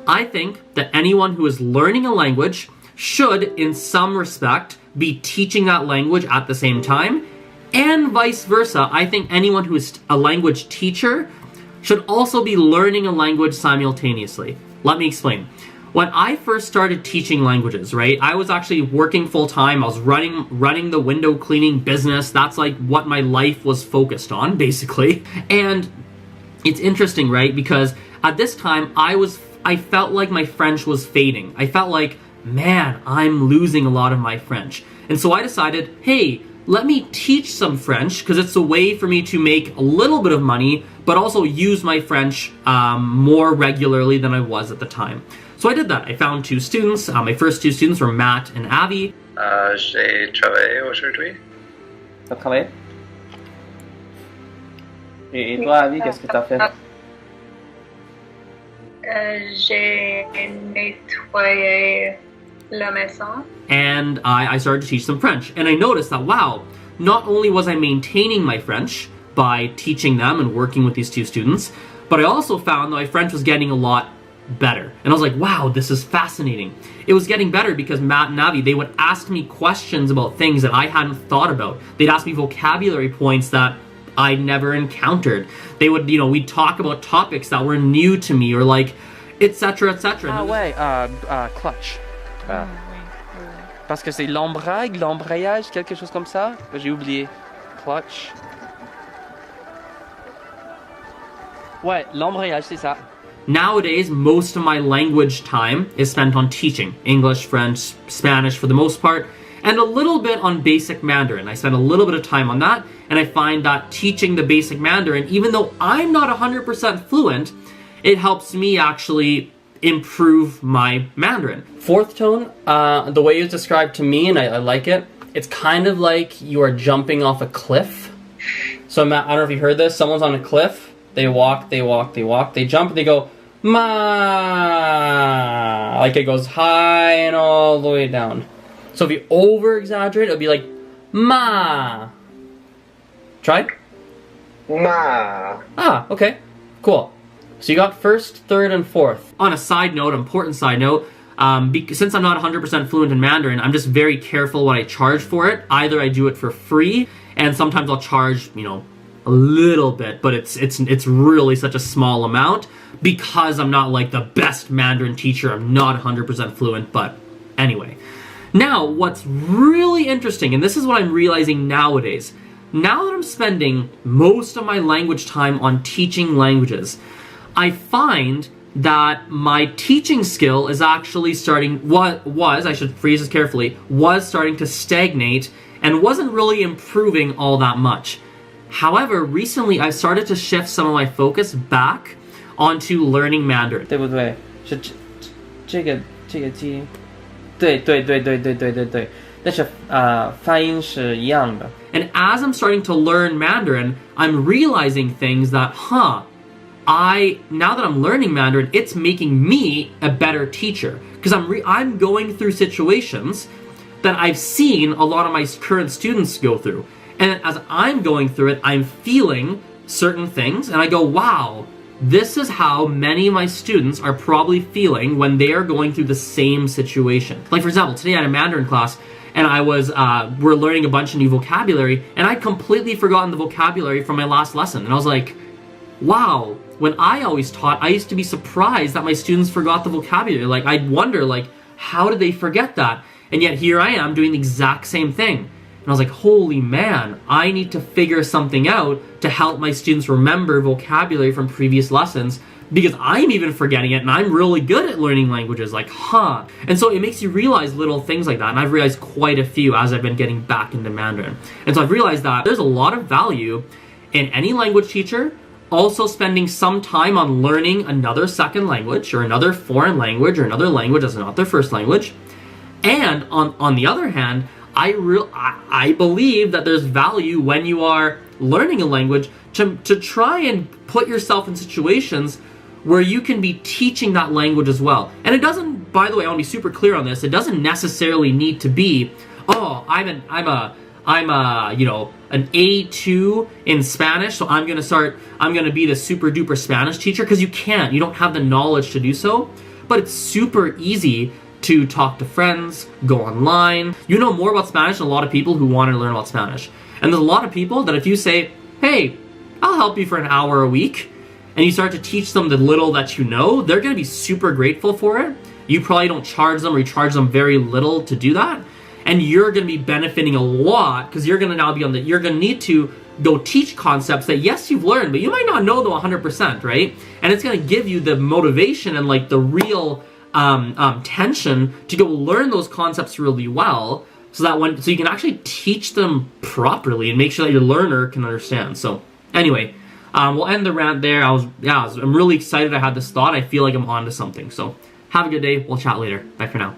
I think that anyone who is learning a language should, in some respect, be teaching that language at the same time, and vice versa. I think anyone who is a language teacher should also be learning a language simultaneously. Let me explain. When I first started teaching languages, right, I was actually working full-time. I was running the window cleaning business. That's like what my life was focused on, basically. And it's interesting, right, because at this time, I felt like my French was fading. I felt like, man, I'm losing a lot of my French. And so I decided, hey, let me teach some French, because it's a way for me to make a little bit of money, but also use my French more regularly than I was at the time. So I did that. I found 2 students. My first 2 students were Matt and Avi. J'ai travaillé aujourd'hui. T'as travaillé? Et toi, Avi, qu'est-ce que t'as fait? J'ai nettoyé la maison. And I started to teach them French. And I noticed that, wow, not only was I maintaining my French by teaching them and working with these 2 students, but I also found that my French was getting a lot better. And I was like, wow, this is fascinating. It was getting better because Matt and Avi, they would ask me questions about things that I hadn't thought about. They'd ask me vocabulary points that I'd never encountered. They would, we'd talk about topics that were new to me, or like, etc., etc. Ah ouais, clutch. Parce que c'est l'embrayage, quelque chose comme ça. J'ai oublié. Clutch. Ouais, l'embrayage, c'est ça. Nowadays, most of my language time is spent on teaching English, French, Spanish for the most part, and a little bit on basic Mandarin. I spend a little bit of time on that, and I find that teaching the basic Mandarin, even though I'm not 100% fluent, it helps me actually improve my Mandarin. 4th tone, the way it's described to me, and I like it, it's kind of like you are jumping off a cliff. So I don't know if you heard this, someone's on a cliff, they walk, they jump, and they go, ma, like it goes high and all the way down. So if you over-exaggerate, it'll be like, ma. Try? Ma. Ah, okay, cool. So you got 1st, 3rd, and 4th. On a side note, important side note, since I'm not 100% fluent in Mandarin, I'm just very careful when I charge for it. Either I do it for free, and sometimes I'll charge, a little bit, but it's really such a small amount because I'm not like the best Mandarin teacher. I'm not 100% fluent, but anyway. Now, what's really interesting, and this is what I'm realizing nowadays, now that I'm spending most of my language time on teaching languages, I find that my teaching skill is actually I should phrase this carefully, was starting to stagnate and wasn't really improving all that much. However, recently I've started to shift some of my focus back onto learning Mandarin. 对不对？是这个机，对，但是发音是一样的。And as I'm starting to learn Mandarin, I'm realizing things that, now that I'm learning Mandarin, it's making me a better teacher. Because I'm going through situations that I've seen a lot of my current students go through. And as I'm going through it, I'm feeling certain things, and I go, wow, this is how many of my students are probably feeling when they are going through the same situation. Like, for example, today I had a Mandarin class, and we're learning a bunch of new vocabulary, and I'd completely forgotten the vocabulary from my last lesson. And I was like, wow, when I always taught, I used to be surprised that my students forgot the vocabulary. Like, I'd wonder, like, how did they forget that? And yet here I am doing the exact same thing. And I was like, holy man, I need to figure something out to help my students remember vocabulary from previous lessons, because I'm even forgetting it and I'm really good at learning languages, like, And so it makes you realize little things like that, and I've realized quite a few as I've been getting back into Mandarin. And so I've realized that there's a lot of value in any language teacher also spending some time on learning another second language or another foreign language or another language that's not their first language. And on the other hand, I believe that there's value when you are learning a language to try and put yourself in situations where you can be teaching that language as well. And it doesn't, by the way, I want to be super clear on this, it doesn't necessarily need to be, I'm an A2 in Spanish, so I'm gonna be the super duper Spanish teacher, because you don't have the knowledge to do so. but it's super easy to talk to friends, go online. You know more about Spanish than a lot of people who want to learn about Spanish. And there's a lot of people that if you say, hey, I'll help you for an hour a week, and you start to teach them the little that you know, they're going to be super grateful for it. You probably don't charge them or you charge them very little to do that. And you're going to be benefiting a lot because you're going to now be you're going to need to go teach concepts that, yes, you've learned, but you might not know them 100%, right? And it's going to give you the motivation and like the real tension to go learn those concepts really well so you can actually teach them properly and make sure that your learner can understand. So anyway, we'll end the rant there. I'm really excited I had this thought. I feel like I'm onto something. So have a good day. We'll chat later. Bye for now.